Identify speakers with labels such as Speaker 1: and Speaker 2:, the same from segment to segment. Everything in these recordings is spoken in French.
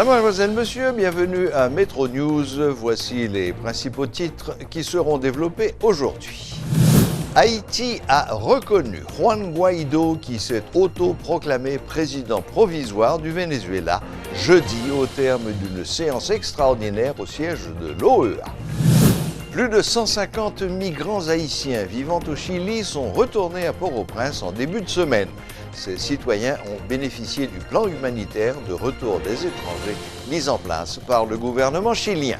Speaker 1: Mademoiselle, monsieur, bienvenue à Metro News. Voici les principaux titres qui seront développés aujourd'hui. Haïti a reconnu Juan Guaidó qui s'est autoproclamé président provisoire du Venezuela jeudi au terme d'une séance extraordinaire au siège de l'OEA. Plus de 150 migrants haïtiens vivant au Chili sont retournés à Port-au-Prince en début de semaine. Ces citoyens ont bénéficié du plan humanitaire de retour des étrangers mis en place par le gouvernement chilien.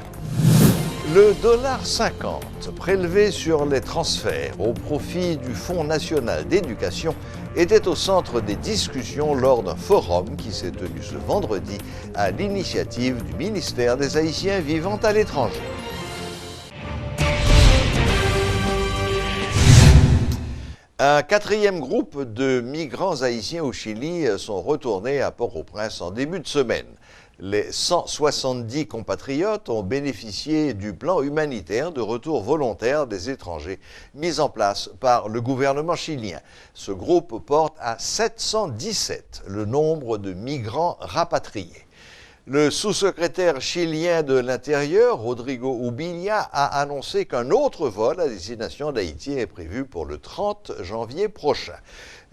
Speaker 1: Le $50 prélevé sur les transferts au profit du Fonds national d'éducation était au centre des discussions lors d'un forum qui s'est tenu ce vendredi à l'initiative du ministère des Haïtiens vivant à l'étranger. Un quatrième groupe de migrants haïtiens au Chili sont retournés à Port-au-Prince en début de semaine. Les 170 compatriotes ont bénéficié du plan humanitaire de retour volontaire des étrangers mis en place par le gouvernement chilien. Ce groupe porte à 717 le nombre de migrants rapatriés. Le sous-secrétaire chilien de l'Intérieur, Rodrigo Ubiña, a annoncé qu'un autre vol à destination d'Haïti est prévu pour le 30 janvier prochain.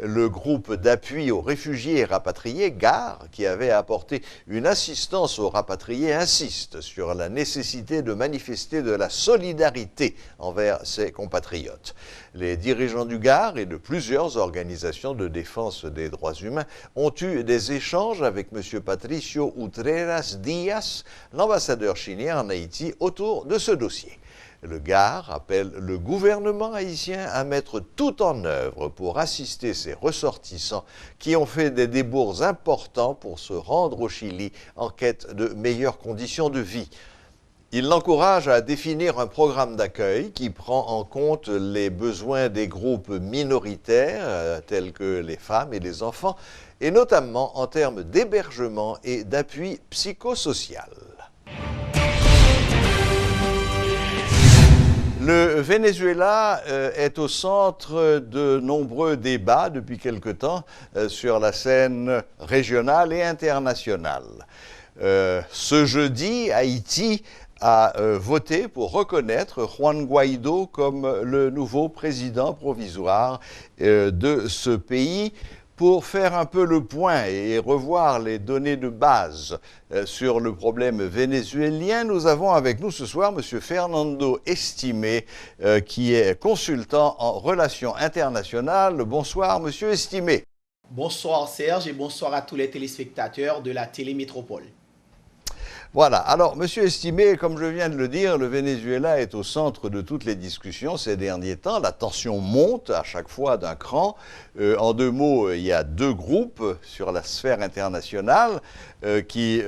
Speaker 1: Le groupe d'appui aux réfugiés et rapatriés, GAR, qui avait apporté une assistance aux rapatriés, insiste sur la nécessité de manifester de la solidarité envers ses compatriotes. Les dirigeants du GAR et de plusieurs organisations de défense des droits humains ont eu des échanges avec M. Patricio Utreras Díaz, l'ambassadeur chilien en Haïti, autour de ce dossier. Le GAR appelle le gouvernement haïtien à mettre tout en œuvre pour assister ses ressortissants qui ont fait des débours importants pour se rendre au Chili en quête de meilleures conditions de vie. Il l'encourage à définir un programme d'accueil qui prend en compte les besoins des groupes minoritaires tels que les femmes et les enfants, et notamment en termes d'hébergement et d'appui psychosocial. Le Venezuela est au centre de nombreux débats depuis quelque temps sur la scène régionale et internationale. Ce jeudi, Haïti a voté pour reconnaître Juan Guaidó comme le nouveau président provisoire de ce pays. Pour faire un peu le point et revoir les données de base sur le problème vénézuélien, nous avons avec nous ce soir M. Fernando Estimé, qui est consultant en relations internationales. Bonsoir, M. Estimé.
Speaker 2: Bonsoir Serge et bonsoir à tous les téléspectateurs de la Télémétropole.
Speaker 1: Voilà. Alors, Monsieur Estimé, comme je viens de le dire, le Venezuela est au centre de toutes les discussions ces derniers temps. La tension monte à chaque fois d'un cran. En deux mots, il y a deux groupes sur la sphère internationale qui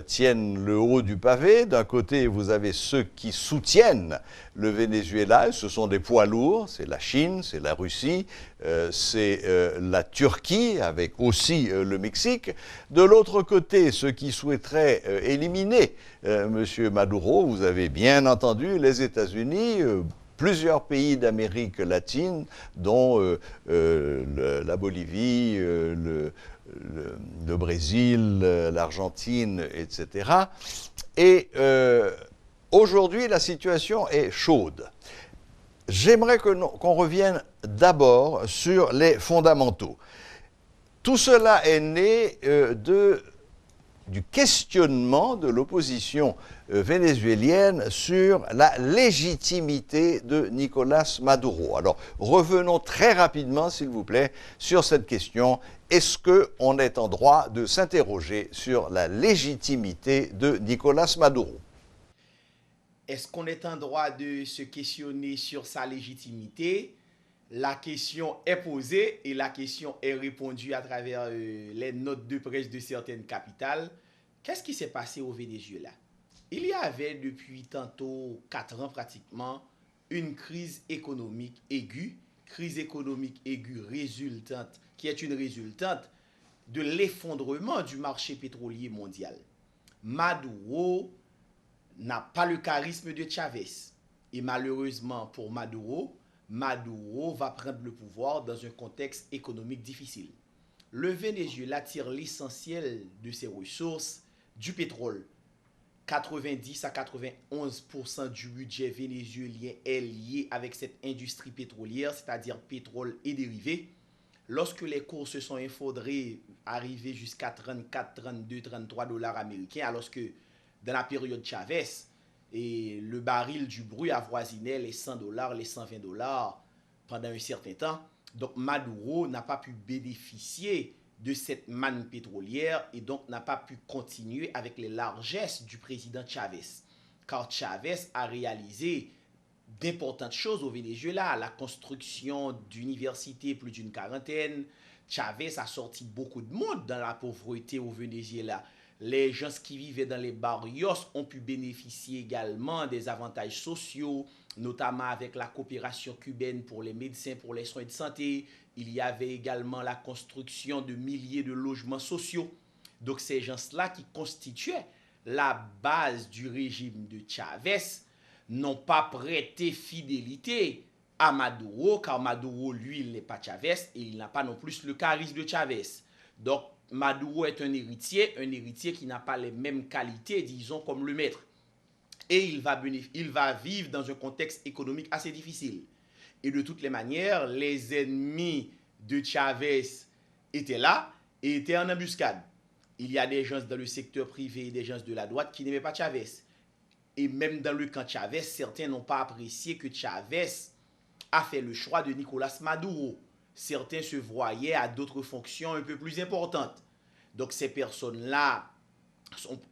Speaker 1: tiennent le haut du pavé. D'un côté, vous avez ceux qui soutiennent le Venezuela, et ce sont des poids lourds, c'est la Chine, c'est la Russie, c'est la Turquie, avec aussi le Mexique. De l'autre côté, ceux qui souhaiteraient éliminer M. Maduro, vous avez bien entendu les États-Unis, plusieurs pays d'Amérique latine, dont la Bolivie, le Brésil, l'Argentine, etc. Et aujourd'hui, la situation est chaude. J'aimerais qu'on revienne d'abord sur les fondamentaux. Tout cela est né du questionnement de l'opposition vénézuélienne sur la légitimité de Nicolás Maduro. Alors, revenons très rapidement, s'il vous plaît, sur cette question. Est-ce qu'on est en droit de s'interroger sur la légitimité de Nicolás Maduro?
Speaker 2: Est-ce qu'on est en droit de se questionner sur sa légitimité? La question est posée et la question est répondue à travers les notes de presse de certaines capitales. Qu'est-ce qui s'est passé au Venezuela? Il y avait depuis tantôt 4 ans pratiquement une crise économique aiguë résultante, qui est une résultante de l'effondrement du marché pétrolier mondial. Maduro n'a pas le charisme de Chavez. Et malheureusement pour Maduro va prendre le pouvoir dans un contexte économique difficile. Le Venezuela tire l'essentiel de ses ressources du pétrole. 90 à 91% du budget vénézuélien est lié avec cette industrie pétrolière, c'est-à-dire pétrole et dérivés. Lorsque les cours se sont effondrés, arrivés jusqu'à 34, 32, 33 dollars américains, alors que dans la période Chavez, et le baril du brut avoisinait les 100 dollars, les 120 dollars pendant un certain temps. Donc Maduro n'a pas pu bénéficier de cette manne pétrolière et donc n'a pas pu continuer avec les largesses du président Chavez. Car Chavez a réalisé d'importantes choses au Venezuela, la construction d'universités, plus d'une quarantaine. Chavez a sorti beaucoup de monde dans la pauvreté au Venezuela. Les gens qui vivaient dans les barrios ont pu bénéficier également des avantages sociaux, notamment avec la coopération cubaine pour les médecins, pour les soins de santé. Il y avait également la construction de milliers de logements sociaux. Donc ces gens-là qui constituaient la base du régime de Chavez n'ont pas prêté fidélité à Maduro, car Maduro, lui, il n'est pas Chavez et il n'a pas non plus le charisme de Chavez. Donc Maduro est un héritier qui n'a pas les mêmes qualités, disons, comme le maître. Et il va vivre dans un contexte économique assez difficile. Et de toutes les manières, les ennemis de Chavez étaient là et étaient en embuscade. Il y a des gens dans le secteur privé et des gens de la droite qui n'aimaient pas Chavez. Et même dans le camp Chavez, certains n'ont pas apprécié que Chavez a fait le choix de Nicolás Maduro. Certains se voyaient à d'autres fonctions un peu plus importantes. Donc ces personnes-là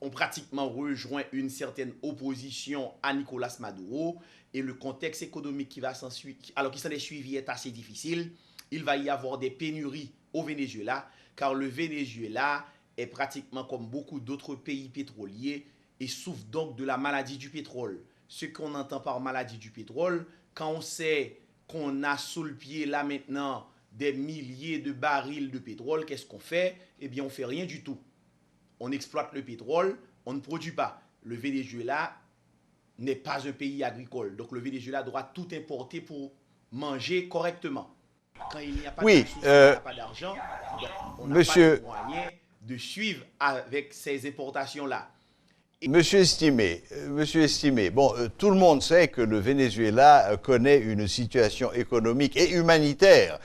Speaker 2: ont pratiquement rejoint une certaine opposition à Nicolás Maduro et le contexte économique qui s'en est suivi est assez difficile. Il va y avoir des pénuries au Venezuela car le Venezuela est pratiquement comme beaucoup d'autres pays pétroliers et souffre donc de la maladie du pétrole. Ce qu'on entend par maladie du pétrole, quand on sait qu'on a sous le pied là maintenant des milliers de barils de pétrole, qu'est-ce qu'on fait? Eh bien, on ne fait rien du tout. On exploite le pétrole, on ne produit pas. Le Venezuela n'est pas un pays agricole. Donc, le Venezuela doit tout importer pour manger correctement. Quand il n'y a pas de ressources, il n'y a pas d'argent, donc on n'a pas de moyen de suivre avec ces importations-là.
Speaker 1: Monsieur Estimé, bon, tout le monde sait que le Venezuela connaît une situation économique et humanitaire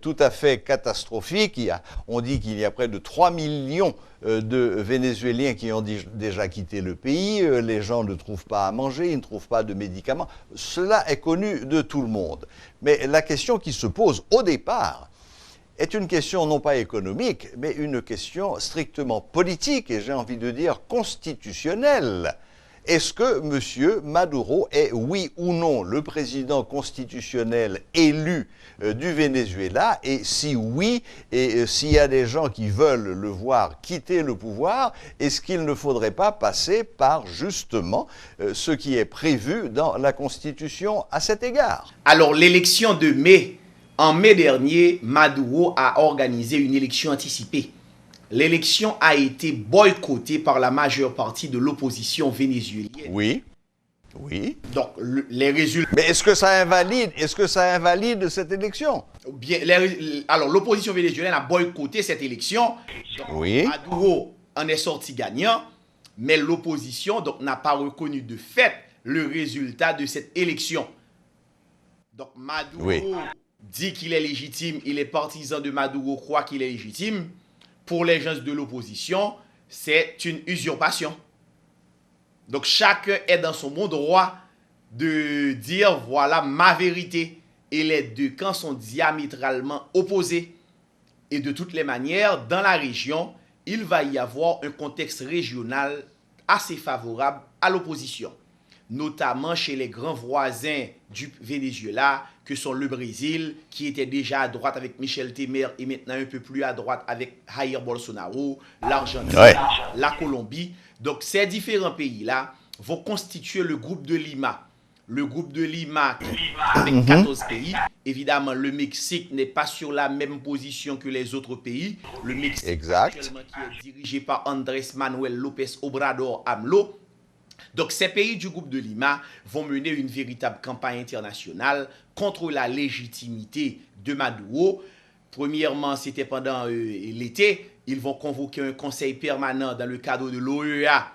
Speaker 1: tout à fait catastrophique. On dit qu'il y a près de 3 millions de Vénézuéliens qui ont déjà quitté le pays. Les gens ne trouvent pas à manger, ils ne trouvent pas de médicaments. Cela est connu de tout le monde. Mais la question qui se pose au départ est une question non pas économique, mais une question strictement politique et j'ai envie de dire constitutionnelle. Est-ce que M. Maduro est, oui ou non, le président constitutionnel élu du Venezuela? Et si oui, et s'il y a des gens qui veulent le voir quitter le pouvoir, est-ce qu'il ne faudrait pas passer par justement ce qui est prévu dans la Constitution à cet égard?
Speaker 2: Alors l'élection de mai, en mai dernier, Maduro a organisé une élection anticipée. L'élection a été boycottée par la majeure partie de l'opposition vénézuélienne.
Speaker 1: Oui.
Speaker 2: Donc, les résultats...
Speaker 1: Mais est-ce que ça invalide cette élection?
Speaker 2: Bien, alors, l'opposition vénézuélienne a boycotté cette élection. Donc,
Speaker 1: oui.
Speaker 2: Maduro en est sorti gagnant, mais l'opposition n'a pas reconnu de fait le résultat de cette élection. Donc, Maduro dit qu'il est légitime, et les partisans de Maduro croient qu'il est légitime. Pour les gens de l'opposition, c'est une usurpation. Donc chacun est dans son bon droit de dire voilà ma vérité. Et les deux camps sont diamétralement opposés. Et de toutes les manières, dans la région, il va y avoir un contexte régional assez favorable à l'opposition. Notamment chez les grands voisins du Venezuela, que sont le Brésil, qui était déjà à droite avec Michel Temer et maintenant un peu plus à droite avec Jair Bolsonaro, l'Argentine, la Colombie. Donc ces différents pays-là vont constituer le groupe de Lima. Le groupe de Lima avec 14 pays. Évidemment, le Mexique n'est pas sur la même position que les autres pays. Le Mexique, actuellement, qui est dirigé par Andrés Manuel López Obrador AMLO. Donc, ces pays du groupe de Lima vont mener une véritable campagne internationale contre la légitimité de Maduro. Premièrement, c'était pendant l'été ils vont convoquer un conseil permanent dans le cadre de l'OEA,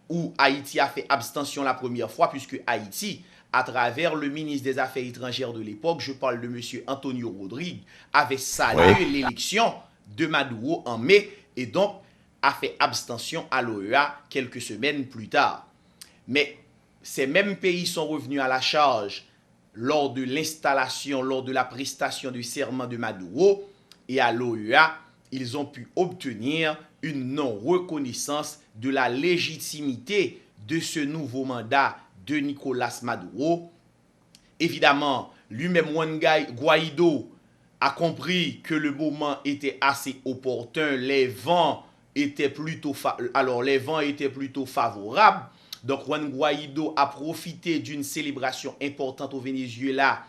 Speaker 2: où Haïti a fait abstention la première fois, puisque Haïti, à travers le ministre des Affaires étrangères de l'époque, je parle de M. Antonio Rodrigue, avait salué l'élection de Maduro en mai, et donc a fait abstention à l'OEA quelques semaines plus tard. Mais ces mêmes pays sont revenus à la charge lors de l'installation, lors de la prestation du serment de Maduro, et à l'OEA, ils ont pu obtenir une non-reconnaissance de la légitimité de ce nouveau mandat de Nicolás Maduro. Évidemment, lui-même Juan Guaido a compris que le moment était assez opportun, les vents étaient plutôt favorables. Donc Juan Guaido a profité d'une célébration importante au Venezuela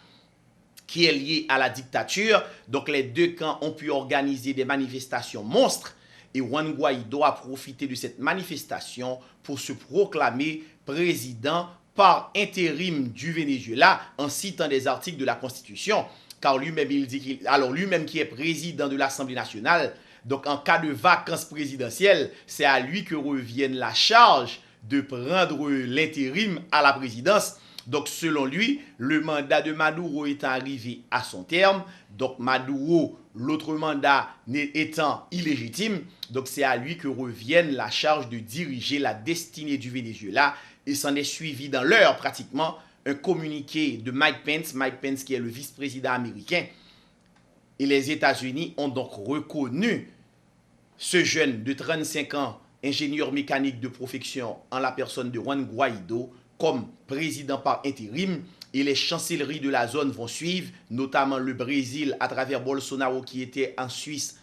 Speaker 2: qui est liée à la dictature. Donc les deux camps ont pu organiser des manifestations monstres et Juan Guaido a profité de cette manifestation pour se proclamer président par intérim du Venezuela en citant des articles de la Constitution. Car lui-même, il dit lui-même qui est président de l'Assemblée nationale, donc en cas de vacances présidentielles, c'est à lui que revienne la charge de prendre l'intérim à la présidence. Donc selon lui, le mandat de Maduro est arrivé à son terme. Donc Maduro, l'autre mandat étant illégitime, donc c'est à lui que revienne la charge de diriger la destinée du Venezuela. Et s'en est suivi dans l'heure pratiquement un communiqué de Mike Pence qui est le vice-président américain. Et les États-Unis ont donc reconnu ce jeune de 35 ans, ingénieur mécanique de profession en la personne de Juan Guaido, comme président par intérim. Et les chancelleries de la zone vont suivre, notamment le Brésil à travers Bolsonaro qui était en Suisse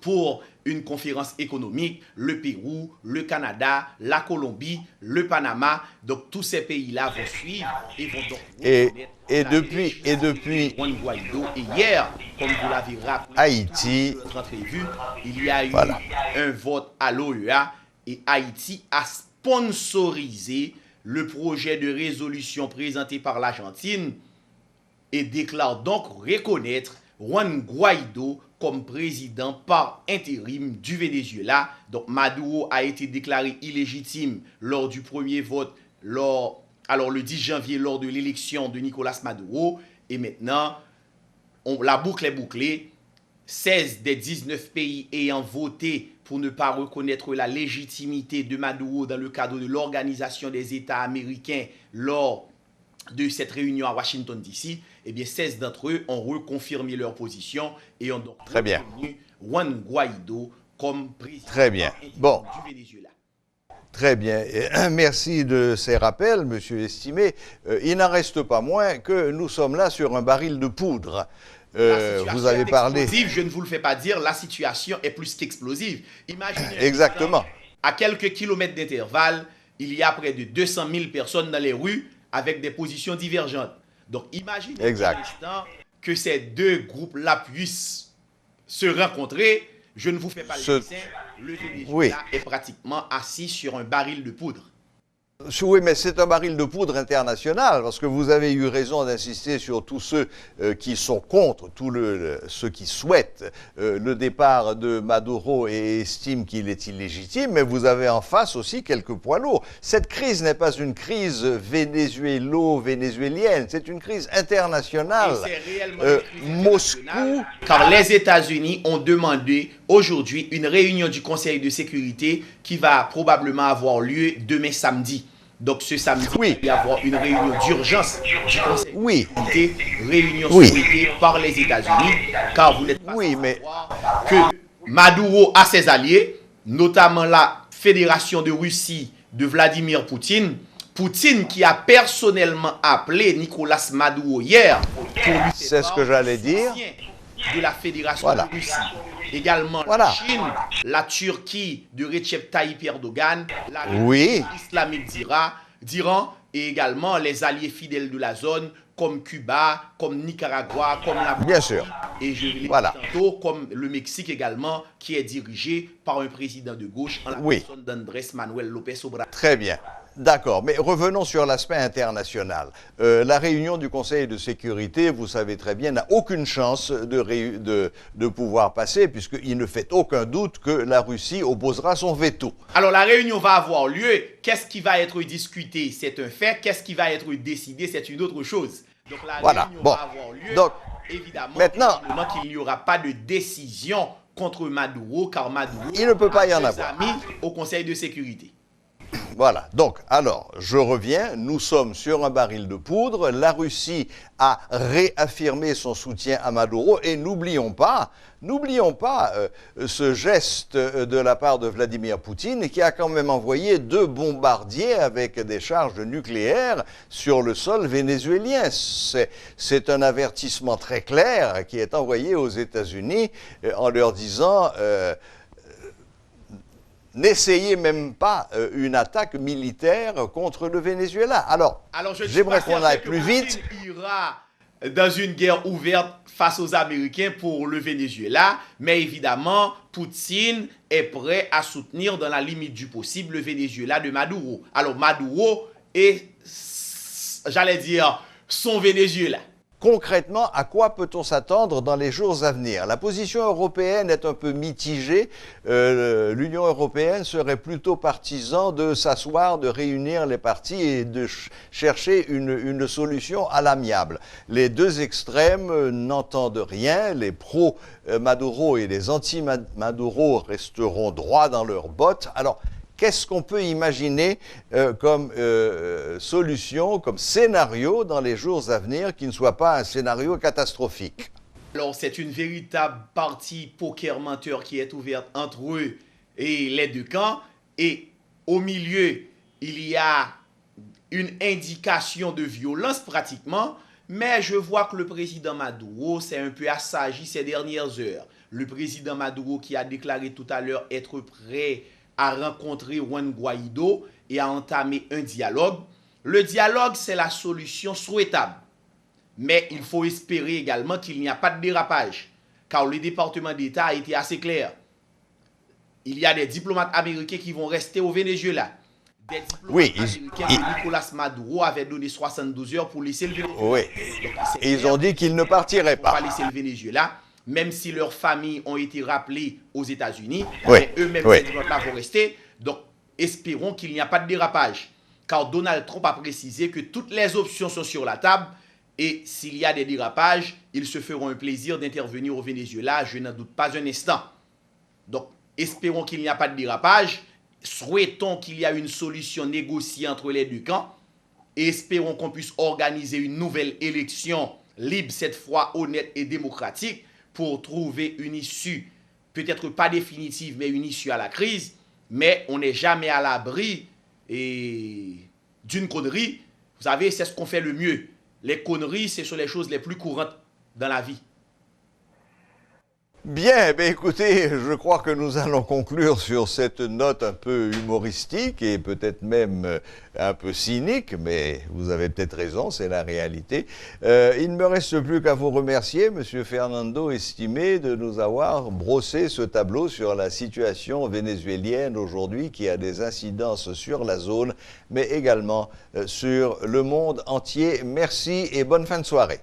Speaker 2: pour une conférence économique, le Pérou, le Canada, la Colombie, le Panama. Donc tous ces pays-là vont suivre et vont donc
Speaker 1: et depuis
Speaker 2: Juan Guaido. Et hier, comme vous l'avez rappelé,
Speaker 1: Haïti,
Speaker 2: il y a eu un vote à l'OEA et Haïti a sponsorisé le projet de résolution présenté par l'Argentine et déclare donc reconnaître Juan Guaido comme président par intérim du Venezuela. Donc Maduro a été déclaré illégitime lors du premier vote, le 10 janvier, lors de l'élection de Nicolás Maduro. Et maintenant, la boucle est bouclée. 16 des 19 pays ayant voté pour ne pas reconnaître la légitimité de Maduro dans le cadre de l'Organisation des États américains lors de cette réunion à Washington DC, eh bien 16 d'entre eux ont reconfirmé leur position et ont donc reconnu Juan Guaido comme président du Venezuela.
Speaker 1: Très bien. Merci de ces rappels, monsieur Estimé. Il n'en reste pas moins que nous sommes là sur un baril de poudre. Vous avez parlé.
Speaker 2: Je ne vous le fais pas dire, la situation est plus qu'explosive. Imaginez.
Speaker 1: Exactement.
Speaker 2: À quelques kilomètres d'intervalle, il y a près de 200 000 personnes dans les rues avec des positions divergentes. Donc imaginez l'instant que ces deux groupes-là puissent se rencontrer. Je ne vous fais pas le dessin. Le Venezuela est pratiquement assis sur un baril de poudre.
Speaker 1: Oui, mais c'est un baril de poudre international, parce que vous avez eu raison d'insister sur tous ceux qui sont contre, ceux qui souhaitent le départ de Maduro et estiment qu'il est illégitime, mais vous avez en face aussi quelques poids lourds. Cette crise n'est pas une crise vénézuélienne, c'est une crise internationale.
Speaker 2: Et c'est réellement une crise
Speaker 1: Moscou...
Speaker 2: Car les États-Unis ont demandé aujourd'hui une réunion du Conseil de sécurité qui va probablement avoir lieu demain samedi. Donc ce samedi, il va y avoir une réunion d'urgence du Conseil de sécurité, réunion souhaitée par les États-Unis, car vous n'êtes pas sans savoir que Maduro a ses alliés, notamment la Fédération de Russie de Vladimir Poutine, qui a personnellement appelé Nicolás Maduro hier pour lui
Speaker 1: c'est ce que j'allais dire
Speaker 2: de la Fédération de Russie. Également la Chine, la Turquie de Recep Tayyip Erdogan, la République islamique d'Iran et également les alliés fidèles de la zone comme Cuba, comme Nicaragua, comme la Bolivie et je l'ai dit tantôt comme le Mexique également qui est dirigé par un président de gauche en la personne d'Andrés Manuel López Obrador.
Speaker 1: Très bien. D'accord, mais revenons sur l'aspect international. La réunion du Conseil de sécurité, vous savez très bien, n'a aucune chance de pouvoir passer, puisqu'il ne fait aucun doute que la Russie opposera son veto.
Speaker 2: Alors la réunion va avoir lieu. Qu'est-ce qui va être discuté? C'est un fait. Qu'est-ce qui va être décidé? C'est une autre chose. Donc la réunion va avoir lieu.
Speaker 1: Donc,
Speaker 2: évidemment,
Speaker 1: maintenant,
Speaker 2: qu'il n'y aura pas de décision contre Maduro, car Maduro
Speaker 1: il ne peut pas y en avoir.
Speaker 2: Amis au Conseil de sécurité.
Speaker 1: Voilà, donc, alors, je reviens, nous sommes sur un baril de poudre, la Russie a réaffirmé son soutien à Maduro, et n'oublions pas ce geste de la part de Vladimir Poutine, qui a quand même envoyé 2 bombardiers avec des charges nucléaires sur le sol vénézuélien. C'est un avertissement très clair qui est envoyé aux États-Unis en leur disant... n'essayez même pas une attaque militaire contre le Venezuela. Alors j'aimerais qu'on aille plus vite.
Speaker 2: Il ira dans une guerre ouverte face aux Américains pour le Venezuela, mais évidemment, Poutine est prêt à soutenir dans la limite du possible le Venezuela de Maduro. Alors Maduro est, j'allais dire, son Venezuela.
Speaker 1: Concrètement, à quoi peut-on s'attendre dans les jours à venir? La position européenne est un peu mitigée. L'Union européenne serait plutôt partisan de s'asseoir, de réunir les parties et de chercher une solution à l'amiable. Les 2 extrêmes n'entendent rien. Les pro-Maduro et les anti-Maduro resteront droits dans leurs bottes. Alors, qu'est-ce qu'on peut imaginer comme solution, comme scénario dans les jours à venir qui ne soit pas un scénario catastrophique?
Speaker 2: Alors, c'est une véritable partie poker menteur qui est ouverte entre eux et les 2 camps. Et au milieu, il y a une indication de violence pratiquement. Mais je vois que le président Maduro s'est un peu assagi ces dernières heures. Le président Maduro qui a déclaré tout à l'heure être prêt à rencontrer Juan Guaido et à entamer un dialogue. Le dialogue, c'est la solution souhaitable. Mais il faut espérer également qu'il n'y a pas de dérapage, car le département d'État a été assez clair. Il y a des diplomates américains qui vont rester au Venezuela. Des diplomates américains que Nicolas Maduro avait donné 72 heures pour laisser le Venezuela.
Speaker 1: Oui, et ils ont dit qu'ils ne partiraient pas.
Speaker 2: On va laisser le Venezuela. Même si leurs familles ont été rappelées aux États-Unis, eux-mêmes, ces diplomates-là vont rester. Donc, espérons qu'il n'y a pas de dérapage. Car Donald Trump a précisé que toutes les options sont sur la table. Et s'il y a des dérapages, ils se feront un plaisir d'intervenir au Venezuela. Je n'en doute pas un instant. Donc, espérons qu'il n'y a pas de dérapage. Souhaitons qu'il y ait une solution négociée entre les 2 camps. Et espérons qu'on puisse organiser une nouvelle élection libre, cette fois honnête et démocratique, pour trouver une issue, peut-être pas définitive, mais une issue à la crise. Mais on n'est jamais à l'abri d'une connerie. Vous savez, c'est ce qu'on fait le mieux. Les conneries, ce sont les choses les plus courantes dans la vie.
Speaker 1: Bien, écoutez, je crois que nous allons conclure sur cette note un peu humoristique et peut-être même un peu cynique, mais vous avez peut-être raison, c'est la réalité. Il ne me reste plus qu'à vous remercier, Monsieur Fernando Estimé, de nous avoir brossé ce tableau sur la situation vénézuélienne aujourd'hui qui a des incidences sur la zone, mais également sur le monde entier. Merci et bonne fin de soirée.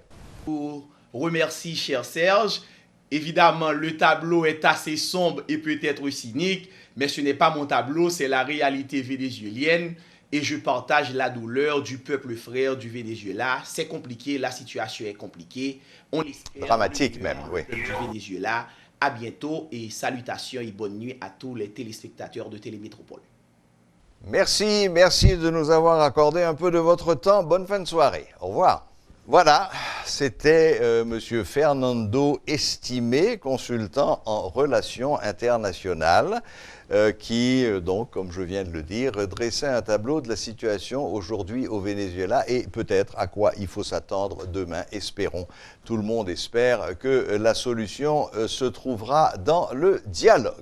Speaker 2: Je vous remercie, cher Serge. Évidemment, le tableau est assez sombre et peut-être cynique, mais ce n'est pas mon tableau, c'est la réalité vénézuélienne et je partage la douleur du peuple frère du Venezuela. C'est compliqué, la situation est compliquée. On espère
Speaker 1: dramatique même, oui.
Speaker 2: Du Venezuela. À bientôt et salutations et bonne nuit à tous les téléspectateurs de Télémétropole.
Speaker 1: Merci de nous avoir accordé un peu de votre temps. Bonne fin de soirée. Au revoir. Voilà, c'était Monsieur Fernando Estimé, consultant en relations internationales, qui, donc, comme je viens de le dire, dressait un tableau de la situation aujourd'hui au Venezuela et peut-être à quoi il faut s'attendre demain. Espérons, tout le monde espère que la solution se trouvera dans le dialogue.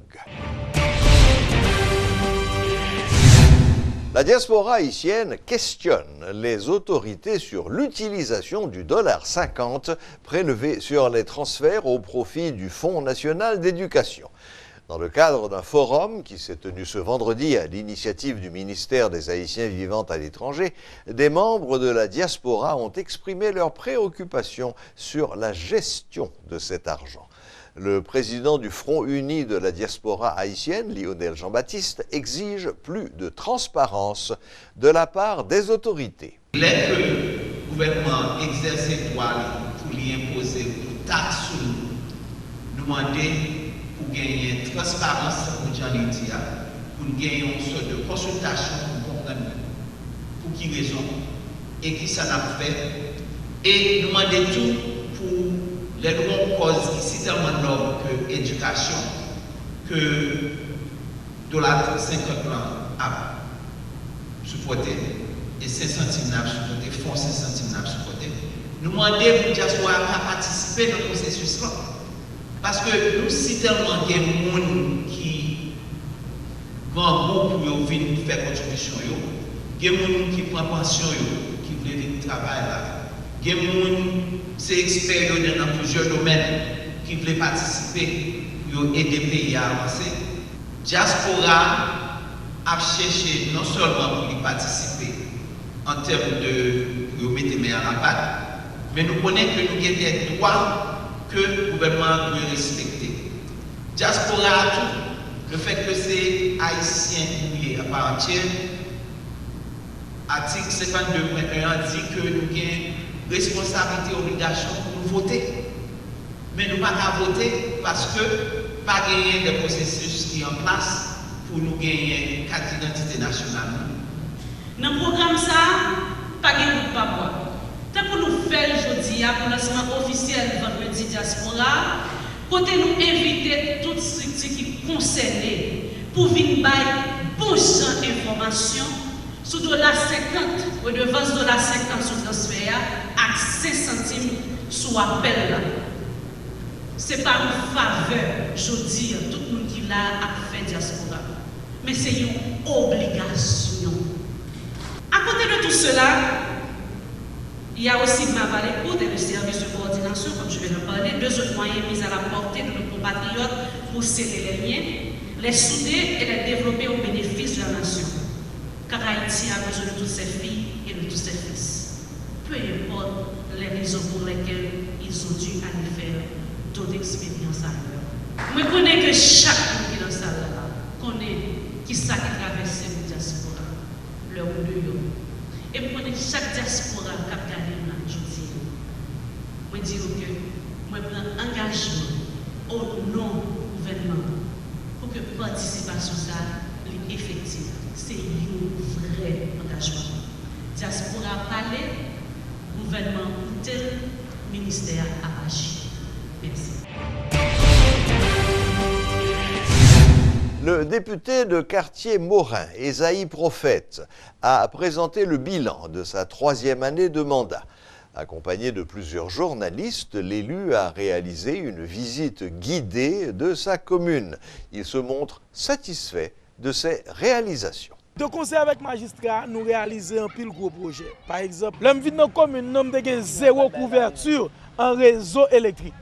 Speaker 1: La diaspora haïtienne questionne les autorités sur l'utilisation du $50 prélevé sur les transferts au profit du Fonds national d'éducation. Dans le cadre d'un forum qui s'est tenu ce vendredi à l'initiative du ministère des Haïtiens vivant à l'étranger, des membres de la diaspora ont exprimé leurs préoccupations sur la gestion de cet argent. Le président du Front uni de la diaspora haïtienne, Lionel Jean-Baptiste, exige plus de transparence de la part des autorités.
Speaker 3: Dès que le gouvernement exerce ses droits pour lui imposer une taxe sur nous, demander pour gagner transparence pour Jean-Lydia, pour gagner une sorte de consultation pour comprendre pour qui raison et qui ça n'a fait, et demander tout pour les lois causes ici tellement nobles que éducation, que $50 à supporter et 5 centimes à supporter, fonds 5 centimes à supporter. Nous demandons pour diaspora à participer dans le processus là. Parce que nous, si tellement il y a des gens qui grand groupe pour venir faire contribution, il y a des gens qui prennent pension, qui veulent venir travailler là. Il y a des gens qui sont experts dans plusieurs domaines qui veulent participer, aider le pays à avancer. Diaspora a cherché non seulement pour y participer en termes de mettre main à la pâte, mais nous connaissons que nous avons des droits que le gouvernement doit respecter. Diaspora a tout. Le fait que c'est haïtien lié à part entière, article 52.1 dit que nous avons responsabilité et obligation pour nous voter. Mais nous ne pouvons pas voter parce que pas gagner des processus qui sont en place pour nous gagner une carte d'identité nationale.
Speaker 4: Dans le programme, pas de pas tant pour nous faire aujourd'hui pour le lancement officiel vendredi diaspora, côté nous inviter toutes structures qui concernent pour venir bailler bon champ d'information sur $50 ou devance $50 sur transfert à 5 centimes sur appel là. C'est pas une faveur, je dis, tout le monde qui l'a a fait diaspora, mais c'est une obligation. À côté de tout cela, il y a aussi ma écoute et le service de coordination, comme je vais en parler, deux autres moyens mis à la portée de nos compatriotes pour sceller les liens, les souder et les développer au bénéfice de la nation. Car Haïti a besoin de toutes ses filles et de tous ses fils. Peu importe les raisons pour lesquelles ils ont dû aller faire d'autres expériences à l'heure. Je connais que chaque monde qui est dans cette salle connaît qui ça qui traverse le diaspora, le ou de yo. Et je connais chaque diaspora qui a gagné aujourd'hui. Je dis que je prends engagement au nom du gouvernement pour que la participation soit effective. C'est un vrai engagement. Diaspora parler, gouvernement tel, ministère a agi. Merci.
Speaker 1: Le député de Cartier-Morin, Esaïe Prophète, a présenté le bilan de sa 3e année de mandat. Accompagné de plusieurs journalistes, l'élu a réalisé une visite guidée de sa commune. Il se montre satisfait de ses réalisations.
Speaker 5: De conseil avec magistrat, nous réalisons un pile gros projet. Par exemple, l'homme vide dans la commune, nous avons zéro couverture en réseau électrique.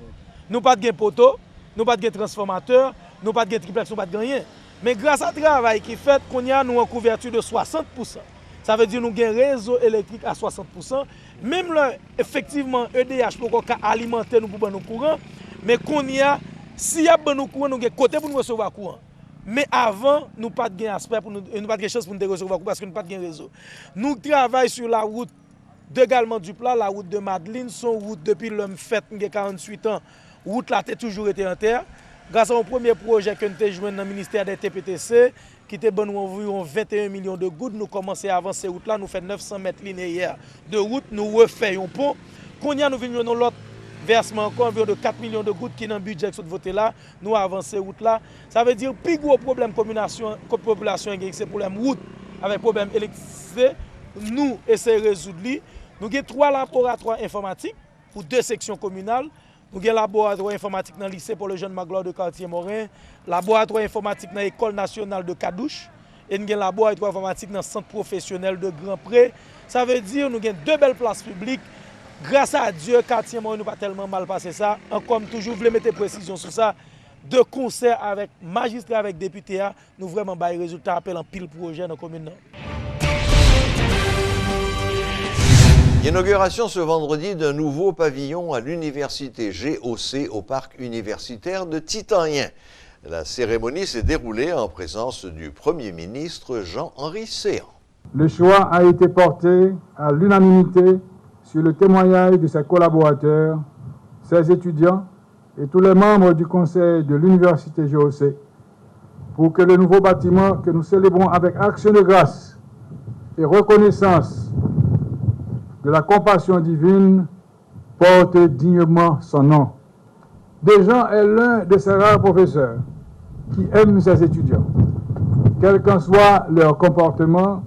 Speaker 5: Nous n'avons pas de poteau, nous n'avons pas de transformateur, nous n'avons pas de triplex, nous n'avons pas de rien. Mais grâce à travail qui fait qu'on a nous en couverture de 60%. Ça veut dire que nous avons un réseau électrique à 60%. Même là, effectivement, EDH pour alimenter nous pour nous courant. Mais qu'on y a, s'il y a nous courant, nous avons côté pour nous recevoir courant. Mais avant, nous n'avons pas de aspect pour nous, nous pas de chance pour nous recevoir parce que nous n'avons pas de réseau. Nous travaillons sur la route de Galman du Plat, la route de Madeleine, son route depuis l'homme fait 48 ans. Route là a toujours été en terre. Grâce à un premier projet que nous avons joué dans le ministère des TPTC, qui était bon environ 21 millions de gouttes, nous commençons à avancer route là, nous faisons 900 mètres linéaires de route, nous refaisons un pont. Quand nous venons dans l'autre versement encore environ de 4 millions de gouttes qui dans le budget que voté là, nous avançons route là. Ça veut dire que le plus gros problème de population, c'est le problème route avec problème électricité. Nous essayons de résoudre. Nous avons 3 laboratoires informatiques pour 2 sections communales. Nous avons un laboratoire informatique dans le lycée pour le jeune Magloire de Cartier-Morin, laboratoire informatique dans l'école nationale de Cadouche, et nous avons un laboratoire informatique dans le centre professionnel de Grand Pré. Ça veut dire que nous avons 2 belles places publiques. Grâce à Dieu, Cartier-Morin n'a pas tellement mal passé ça. Comme toujours, je voulais mettre précision sur ça. de concert avec magistrats, avec députés, nous vraiment bail résultat appel en pile projet dans la commune.
Speaker 1: Inauguration ce vendredi d'un nouveau pavillon à l'université GOC au parc universitaire de Titanien. La cérémonie s'est déroulée en présence du Premier ministre Jean-Henri Séan.
Speaker 6: Le choix a été porté à l'unanimité sur le témoignage de ses collaborateurs, ses étudiants et tous les membres du conseil de l'université GOC pour que le nouveau bâtiment que nous célébrons avec action de grâce et reconnaissance de la compassion divine porte dignement son nom. Dejean est l'un de ces rares professeurs qui aiment ses étudiants, quel qu'en soit leur comportement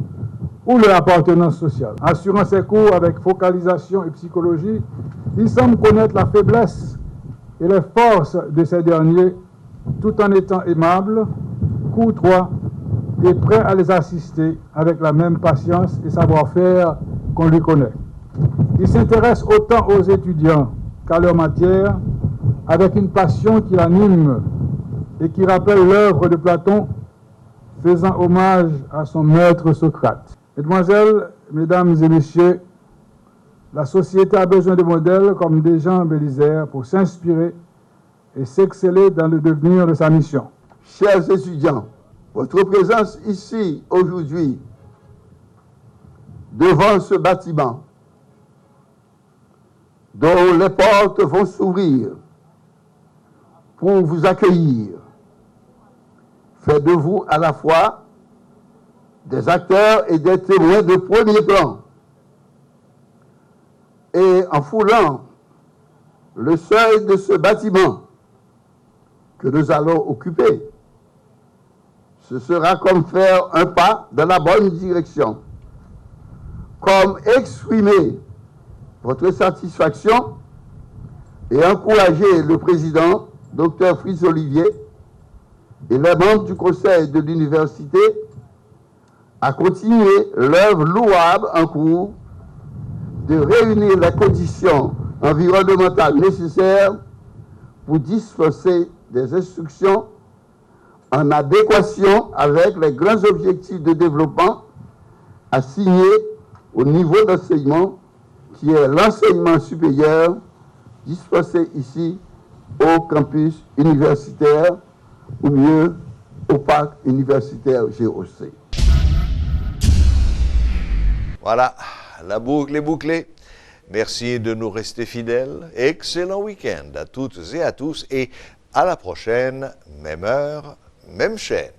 Speaker 6: ou leur appartenance sociale. Assurant ses cours avec focalisation et psychologie, il semble connaître la faiblesse et les forces de ces derniers, tout en étant aimable, courtois et prêt à les assister avec la même patience et savoir-faire qu'on lui connaît. Il s'intéresse autant aux étudiants qu'à leur matière, avec une passion qui l'anime et qui rappelle l'œuvre de Platon, faisant hommage à son maître Socrate. Mesdemoiselles, mesdames et messieurs, la société a besoin de modèles comme Dejean Bélizaire pour s'inspirer et s'exceller dans le devenir de sa mission.
Speaker 7: Chers étudiants, votre présence ici aujourd'hui, devant ce bâtiment, dont les portes vont s'ouvrir pour vous accueillir, fait de vous à la fois des acteurs et des témoins de premier plan. Et en foulant le seuil de ce bâtiment que nous allons occuper, ce sera comme faire un pas dans la bonne direction, comme exprimer votre satisfaction et encourager le président, Dr Fritz Olivier, et les membres du conseil de l'université à continuer l'œuvre louable en cours de réunir les conditions environnementales nécessaires pour dispenser des instructions en adéquation avec les grands objectifs de développement assignés au niveau d'enseignement qui est l'enseignement supérieur dispensé ici au campus universitaire ou mieux au parc universitaire GOC.
Speaker 1: Voilà, la boucle est bouclée. Merci de nous rester fidèles. Excellent week-end à toutes et à tous et à la prochaine, même heure, même chaîne.